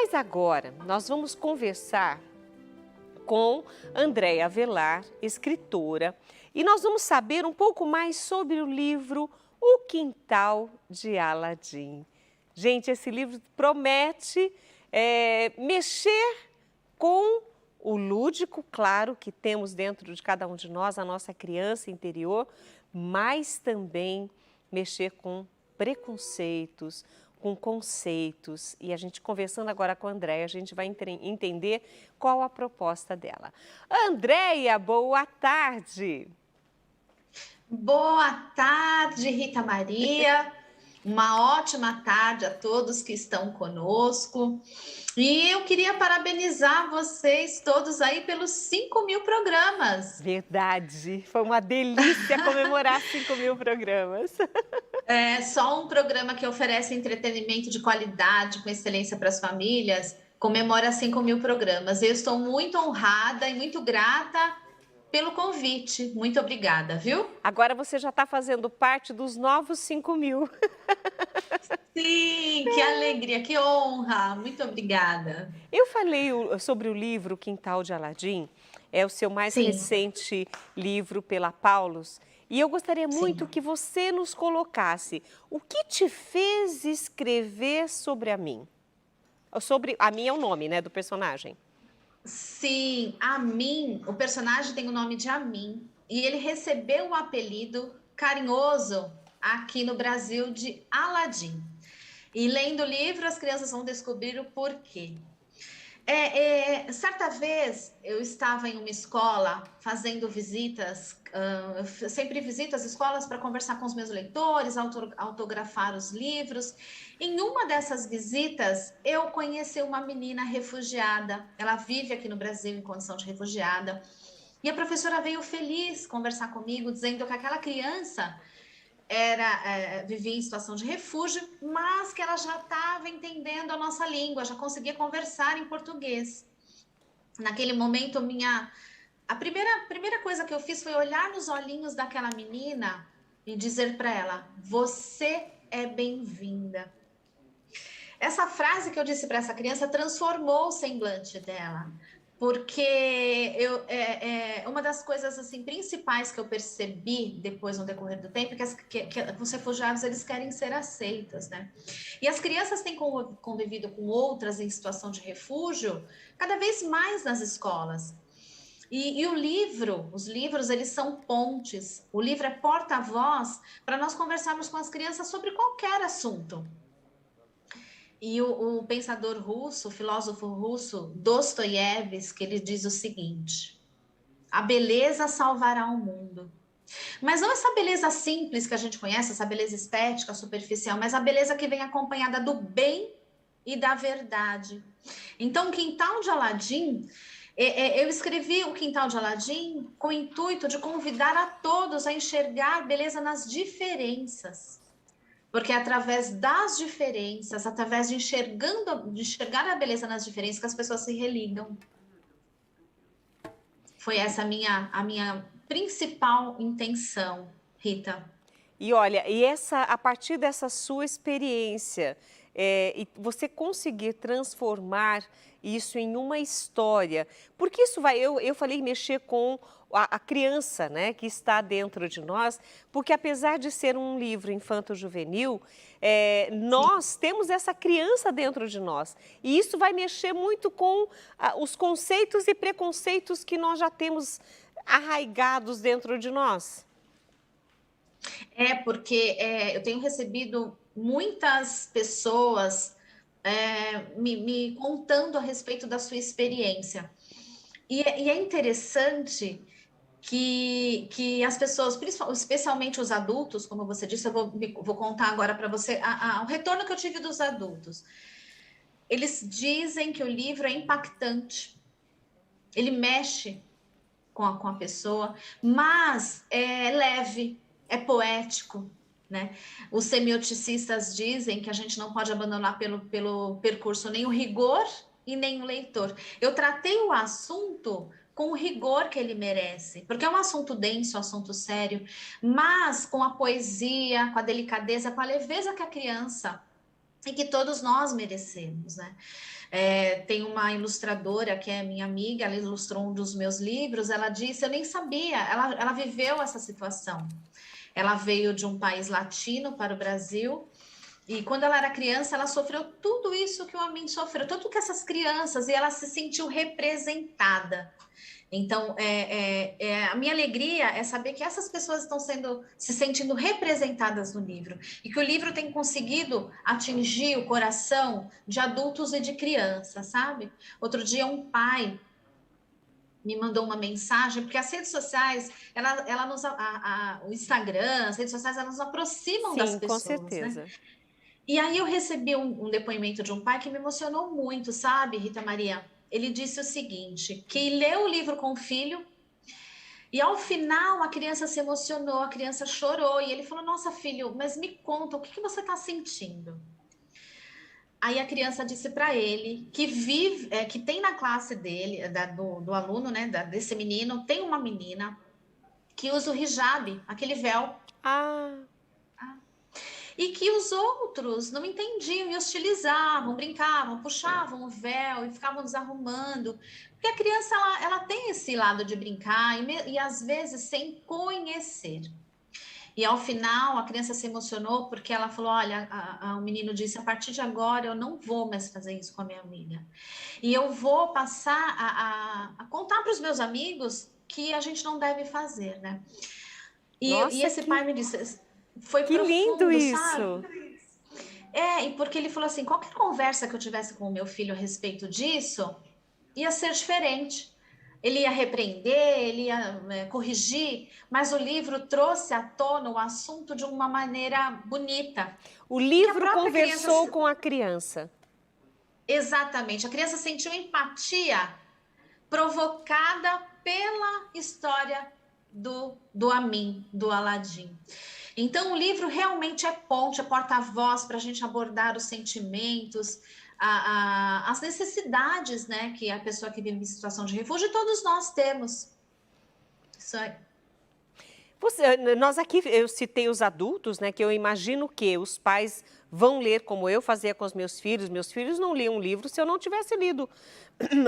Mas agora nós vamos conversar com Andréia Avelar, escritora, e nós vamos saber um pouco mais sobre o livro O Quintal de Aladim. Gente, esse livro promete mexer com o lúdico, claro, que temos dentro de cada um de nós, a nossa criança interior, mas também mexer com preconceitos, com conceitos. E a gente conversando agora com a Andréia, a gente vai entender qual a proposta dela. Andréia, boa tarde! Boa tarde, Rita Maria. Uma ótima tarde a todos que estão conosco. E eu queria parabenizar vocês todos aí pelos 5.000 programas. Verdade, foi uma delícia comemorar 5.000 programas. É só um programa que oferece entretenimento de qualidade, com excelência para as famílias, comemora 5.000 programas. Eu estou muito honrada e muito grata pelo convite. Muito obrigada, viu? Agora você já está fazendo parte dos novos 5.000. Sim, que alegria, que honra. Muito obrigada. Eu falei sobre o livro Quintal de Aladim, é o seu mais Sim, recente livro pela Paulus, e eu gostaria muito sim. que você nos colocasse o que te fez escrever sobre a mim. Sobre a mim é o nome, né, do personagem. Sim, Amin, o personagem tem o nome de Amin, e ele recebeu o apelido carinhoso aqui no Brasil de Aladim. E lendo o livro, as crianças vão descobrir o porquê. Certa vez eu estava em uma escola fazendo visitas, eu sempre visito as escolas para conversar com os meus leitores, autografar os livros. Em uma dessas visitas, eu conheci uma menina refugiada. Ela vive aqui no Brasil em condição de refugiada. E a professora veio feliz conversar comigo, dizendo que aquela criança vivia em situação de refúgio, mas que ela já estava entendendo a nossa língua, já conseguia conversar em português. Naquele momento, a primeira coisa que eu fiz foi olhar nos olhinhos daquela menina e dizer para ela: você é bem-vinda. Essa frase que eu disse para essa criança transformou o semblante dela, porque uma das coisas assim principais que eu percebi depois no decorrer do tempo é que os refugiados eles querem ser aceitos, né? E as crianças têm convivido com outras em situação de refúgio cada vez mais nas escolas. E os livros, eles são pontes. O livro é porta-voz para nós conversarmos com as crianças sobre qualquer assunto. E o pensador russo, o filósofo russo, Dostoiévski, ele diz o seguinte: a beleza salvará o mundo. Mas não essa beleza simples que a gente conhece, essa beleza estética, superficial, mas a beleza que vem acompanhada do bem e da verdade. Então, o Quintal de Aladim, eu escrevi o Quintal de Aladim com o intuito de convidar a todos a enxergar beleza nas diferenças. Porque é através das diferenças, através de enxergar a beleza nas diferenças, que as pessoas se religam. Foi essa a minha principal intenção, Rita. E olha, a partir dessa sua experiência, e você conseguir transformar isso em uma história, porque isso vai, eu falei mexer com a criança, né, que está dentro de nós, porque apesar de ser um livro infanto-juvenil, nós temos essa criança dentro de nós, e isso vai mexer muito com os conceitos e preconceitos que nós já temos arraigados dentro de nós. Porque eu tenho recebido muitas pessoas me contando a respeito da sua experiência. E é interessante que as pessoas, especialmente os adultos, como você disse, eu vou contar agora para você o retorno que eu tive dos adultos. Eles dizem que o livro é impactante, ele mexe com a pessoa, mas é leve, é poético, né? Os semioticistas dizem que a gente não pode abandonar pelo percurso nem o rigor e nem o leitor. Eu tratei o assunto com o rigor que ele merece, porque é um assunto denso, um assunto sério, mas com a poesia, com a delicadeza, com a leveza que a criança e que todos nós merecemos, né? Tem uma ilustradora que é minha amiga, ela ilustrou um dos meus livros, ela disse, eu nem sabia, ela viveu essa situação. Ela veio de um país latino para o Brasil, e quando ela era criança, ela sofreu tudo isso que o Amin sofreu, tudo que essas crianças, e ela se sentiu representada. Então, a minha alegria é saber que essas pessoas estão se sentindo representadas no livro e que o livro tem conseguido atingir o coração de adultos e de crianças, sabe? Outro dia, um pai me mandou uma mensagem, porque as redes sociais, o Instagram, as redes sociais, elas nos aproximam das Sim, com pessoas, né? certeza. E aí eu recebi um depoimento de um pai que me emocionou muito, sabe, Rita Maria? Ele disse o seguinte, que leu o livro com o filho e ao final a criança se emocionou, a criança chorou e ele falou, nossa filho, mas me conta, o que você está sentindo? Aí a criança disse para ele que que tem na classe dele, do aluno, né, desse menino, tem uma menina que usa o hijab, aquele véu, Ah, e que os outros não entendiam e hostilizavam, brincavam, puxavam o véu e ficavam desarrumando. Porque a criança, ela tem esse lado de brincar e às vezes sem conhecer. E ao final, a criança se emocionou porque ela falou, olha, o menino disse, a partir de agora eu não vou mais fazer isso com a minha amiga. E eu vou passar a contar para os meus amigos que a gente não deve fazer, né? E nossa, esse pai me disse, foi que lindo profundo, isso! sabe? E porque ele falou assim, qualquer conversa que eu tivesse com o meu filho a respeito disso, ia ser diferente. Ele ia repreender, ele ia corrigir, mas o livro trouxe à tona o assunto de uma maneira bonita. O E que a livro própria conversou criança, com a criança. exatamente, a criança sentiu empatia provocada pela história do Amin, do Aladim. Então, o livro realmente é ponte, é porta-voz para a gente abordar os sentimentos, as necessidades, né, que a pessoa que vive em situação de refúgio, todos nós temos. Isso é. Nós aqui, eu citei os adultos, né, que eu imagino que os pais vão ler como eu fazia com os meus filhos. Meus filhos não liam um livro se eu não tivesse lido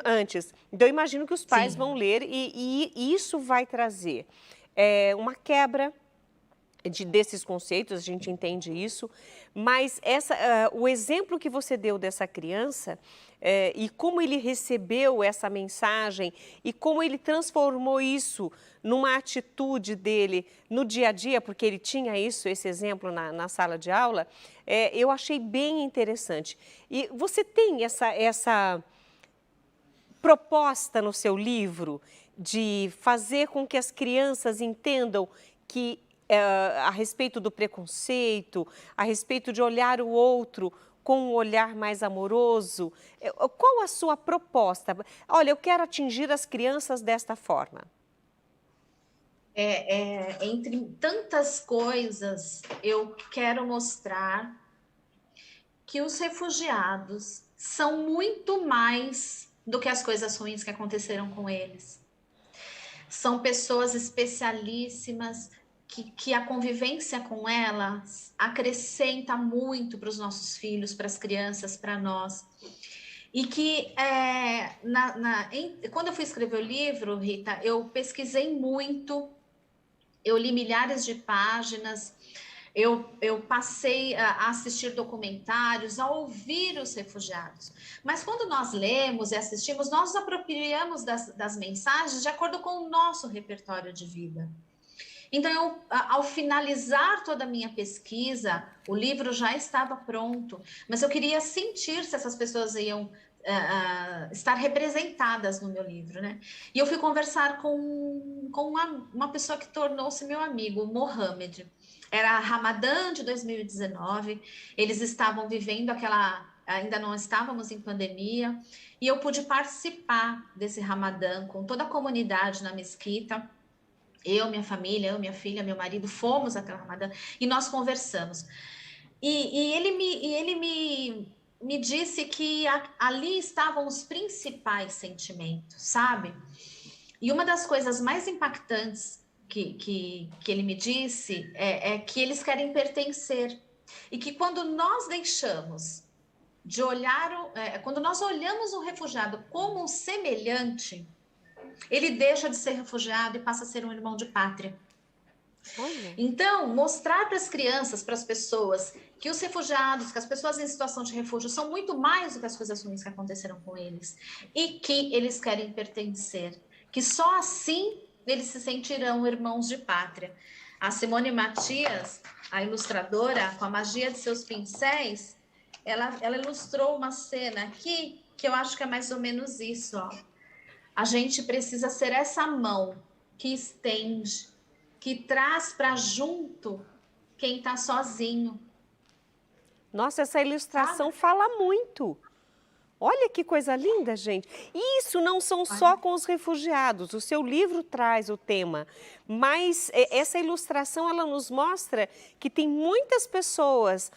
antes. Então, eu imagino que os pais vão Sim. ler e isso vai trazer uma quebra desses conceitos, a gente entende isso, mas o exemplo que você deu dessa criança e como ele recebeu essa mensagem e como ele transformou isso numa atitude dele no dia a dia, porque ele tinha isso, esse exemplo na sala de aula, eu achei bem interessante. E você tem essa proposta no seu livro de fazer com que as crianças entendam que a respeito do preconceito, a respeito de olhar o outro com um olhar mais amoroso. Qual a sua proposta? Olha, eu quero atingir as crianças desta forma. Entre tantas coisas, eu quero mostrar que os refugiados são muito mais do que as coisas ruins que aconteceram com eles. São pessoas especialíssimas que a convivência com elas acrescenta muito para os nossos filhos, para as crianças, para nós. E que quando eu fui escrever o livro, Rita, eu pesquisei muito, eu li milhares de páginas, eu passei a assistir documentários, a ouvir os refugiados. Mas quando nós lemos e assistimos, nós nos apropriamos das mensagens de acordo com o nosso repertório de vida. Então, ao finalizar toda a minha pesquisa, o livro já estava pronto, mas eu queria sentir se essas pessoas iam estar representadas no meu livro, né? E eu fui conversar com uma pessoa que tornou-se meu amigo, o Mohamed. Era Ramadã de 2019, eles estavam vivendo ainda não estávamos em pandemia, e eu pude participar desse Ramadã com toda a comunidade na mesquita. Eu, minha família, eu, minha filha, meu marido, fomos até o Ramadã e nós conversamos. E ele me disse que ali estavam os principais sentimentos, sabe? E uma das coisas mais impactantes que ele me disse é que eles querem pertencer. E que quando nós deixamos de olhar, quando nós olhamos o refugiado como um semelhante, ele deixa de ser refugiado e passa a ser um irmão de pátria. Olha. Então, mostrar para as crianças, para as pessoas, que os refugiados, que as pessoas em situação de refúgio são muito mais do que as coisas ruins que aconteceram com eles e que eles querem pertencer, que só assim eles se sentirão irmãos de pátria. A Simone Matias, a ilustradora, com a magia de seus pincéis, ela ilustrou uma cena aqui que eu acho que é mais ou menos isso, ó. A gente precisa ser essa mão que estende, que traz para junto quem está sozinho. Nossa, essa ilustração Sabe? fala muito. Olha que coisa linda, gente. E isso não são só Olha. com os refugiados. O seu livro traz o tema, mas essa ilustração ela nos mostra que tem muitas pessoas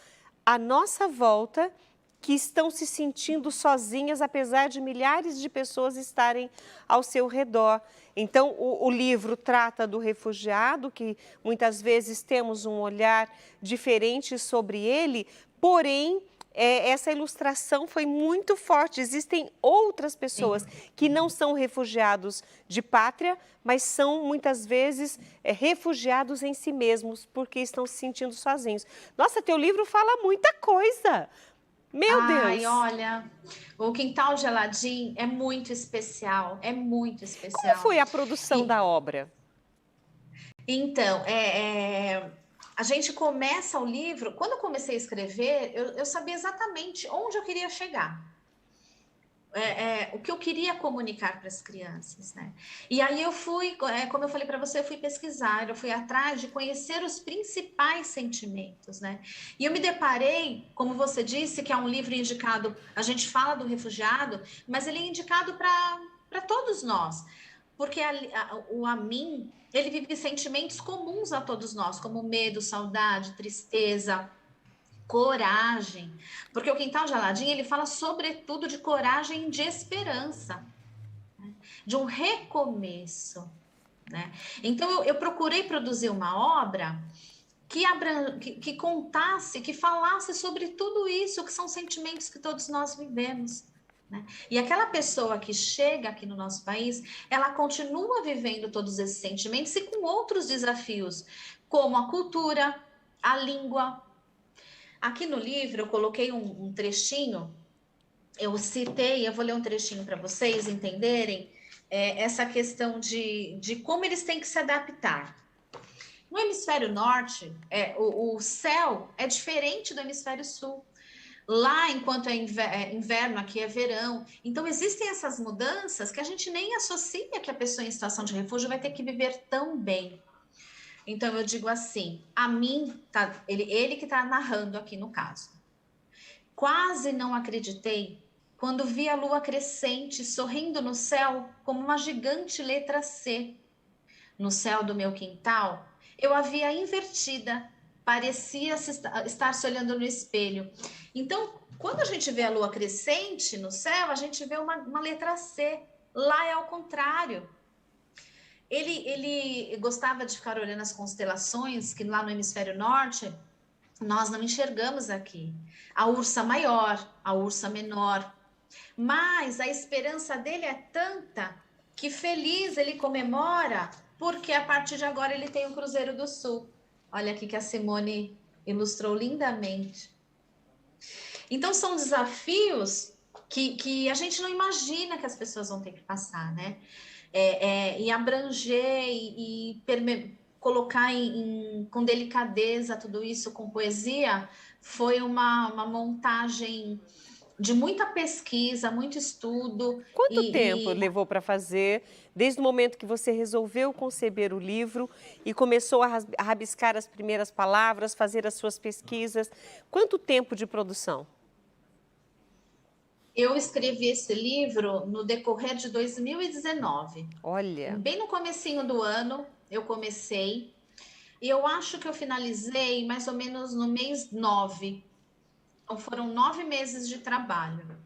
à nossa volta que estão se sentindo sozinhas, apesar de milhares de pessoas estarem ao seu redor. Então, o livro trata do refugiado, que muitas vezes temos um olhar diferente sobre ele, porém, essa ilustração foi muito forte. Existem outras pessoas Sim. que não são refugiados de pátria, mas são muitas vezes refugiados em si mesmos, porque estão se sentindo sozinhos. Nossa, teu livro fala muita coisa. Meu Ai, Deus! olha, o Quintal Geladinho é muito especial, é muito Como especial. foi a produção E da obra? então, a gente começa o livro. Quando eu comecei a escrever, eu sabia exatamente onde eu queria chegar. O que eu queria comunicar para as crianças, né? E aí eu fui, como eu falei para você, eu fui pesquisar, eu fui atrás de conhecer os principais sentimentos, né? E eu me deparei, como você disse, que é um livro indicado, a gente fala do refugiado, mas ele é indicado para todos nós, porque o Amin, ele vive sentimentos comuns a todos nós, como medo, saudade, tristeza, coragem, porque o Quintal Geladinho ele fala sobretudo de coragem e de esperança, né? De um recomeço, né? Então eu procurei produzir uma obra que contasse, que falasse sobre tudo isso, que são sentimentos que todos nós vivemos. Né? E aquela pessoa que chega aqui no nosso país, ela continua vivendo todos esses sentimentos e com outros desafios, como a cultura, a língua. Aqui no livro eu coloquei um trechinho, eu citei, eu vou ler um trechinho para vocês entenderem essa questão de como eles têm que se adaptar. No hemisfério norte, o céu é diferente do hemisfério sul. Lá, enquanto é inverno, aqui é verão. Então, existem essas mudanças que a gente nem associa que a pessoa em situação de refúgio vai ter que viver tão bem. Então, eu digo assim, a mim, ele que está narrando aqui no caso. Quase não acreditei quando vi a lua crescente sorrindo no céu como uma gigante letra C. No céu do meu quintal, eu a via invertida, parecia estar se olhando no espelho. Então, quando a gente vê a lua crescente no céu, a gente vê uma letra C. Lá é ao contrário. Ele gostava de ficar olhando as constelações, que lá no hemisfério norte nós não enxergamos aqui. A ursa maior, a ursa menor. Mas a esperança dele é tanta que feliz ele comemora, porque a partir de agora ele tem o Cruzeiro do Sul. Olha aqui que a Simone ilustrou lindamente. Então são desafios que a gente não imagina que as pessoas vão ter que passar, né? E abranger e colocar com delicadeza tudo isso, com poesia, foi uma montagem de muita pesquisa, muito estudo. Quanto tempo levou para fazer, desde o momento que você resolveu conceber o livro e começou a rabiscar as primeiras palavras, fazer as suas pesquisas? Quanto tempo de produção? Eu escrevi esse livro no decorrer de 2019. Olha, Bem no comecinho do ano, eu comecei. E eu acho que eu finalizei mais ou menos no mês 9. Então, foram 9 meses de trabalho.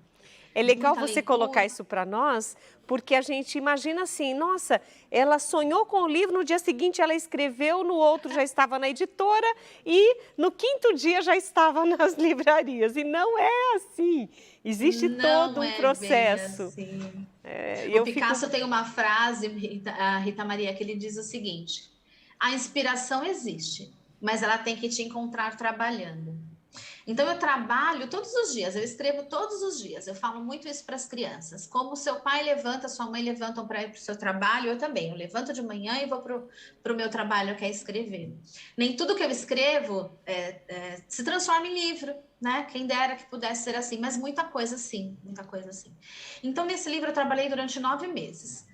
É legal muita você colocar leitura. isso para nós, porque a gente imagina assim, nossa, ela sonhou com o livro, no dia seguinte ela escreveu, no outro já estava na editora e no quinto dia já estava nas livrarias. E não é assim, existe todo Não um é bem processo. assim. E O eu fico... Picasso tem uma frase, a Rita Maria, que ele diz o seguinte: a inspiração existe, mas ela tem que te encontrar trabalhando. Então, eu trabalho todos os dias, eu escrevo todos os dias. Eu falo muito isso para as crianças. Como seu pai levanta, sua mãe levantam para ir para o seu trabalho, eu também. Eu levanto de manhã e vou para o meu trabalho, que é escrever. Nem tudo que eu escrevo se transforma em livro, né? Quem dera que pudesse ser assim, mas muita coisa sim, muita coisa assim. Então, nesse livro eu trabalhei durante 9 meses.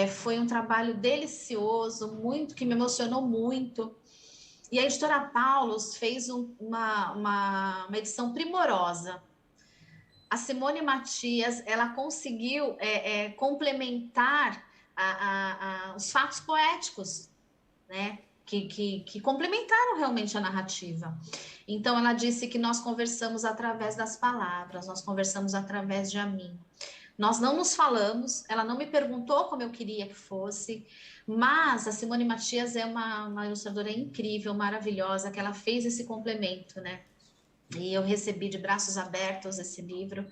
Foi um trabalho delicioso, muito, que me emocionou muito. E a editora Paulus fez uma edição primorosa. A Simone Matias, ela conseguiu complementar os fatos poéticos, né? Que complementaram realmente a narrativa. Então, ela disse que nós conversamos através das palavras, nós conversamos através de a mim. Nós não nos falamos, ela não me perguntou como eu queria que fosse, mas a Simone Matias é uma ilustradora incrível, maravilhosa, que ela fez esse complemento, né? E eu recebi de braços abertos esse livro,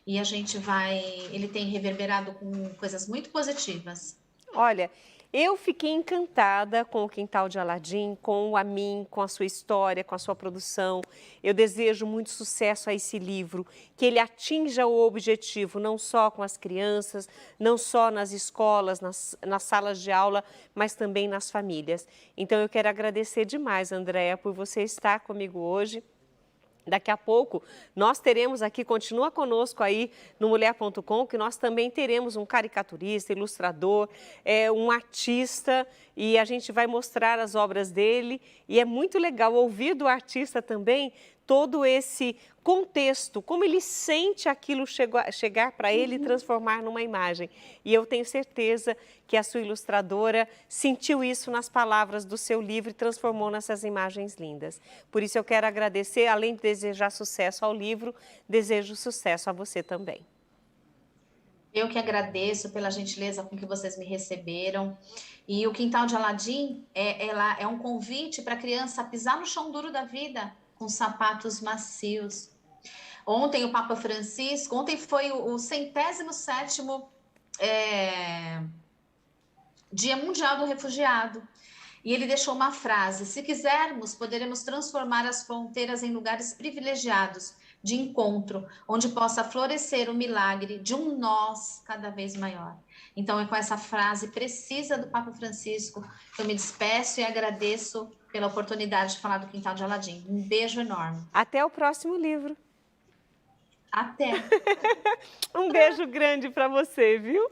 e a gente vai... Ele tem reverberado com coisas muito positivas. Olha, eu fiquei encantada com o Quintal de Aladim, com o Amin, com a sua história, com a sua produção. Eu desejo muito sucesso a esse livro, que ele atinja o objetivo, não só com as crianças, não só nas escolas, nas salas de aula, mas também nas famílias. Então, eu quero agradecer demais, Andréa, por você estar comigo hoje. Daqui a pouco, nós teremos aqui, continua conosco aí no Mulher.com, que nós também teremos um caricaturista, ilustrador, um artista, e a gente vai mostrar as obras dele. E é muito legal ouvir do artista também todo esse contexto, como ele sente aquilo chegar para ele e transformar numa imagem. E eu tenho certeza que a sua ilustradora sentiu isso nas palavras do seu livro e transformou nessas imagens lindas. Por isso eu quero agradecer, além de desejar sucesso ao livro, desejo sucesso a você também. Eu que agradeço pela gentileza com que vocês me receberam. E o Quintal de Aladim é um convite para a criança pisar no chão duro da vida com sapatos macios. Ontem o Papa Francisco, ontem foi o 107º Dia Mundial do Refugiado. E ele deixou uma frase: se quisermos, poderemos transformar as fronteiras em lugares privilegiados de encontro, onde possa florescer o milagre de um nós cada vez maior. Então, é com essa frase precisa do Papa Francisco que eu me despeço e agradeço pela oportunidade de falar do Quintal de Aladim. Um beijo enorme. Até o próximo livro. Até! Um beijo grande para você, viu?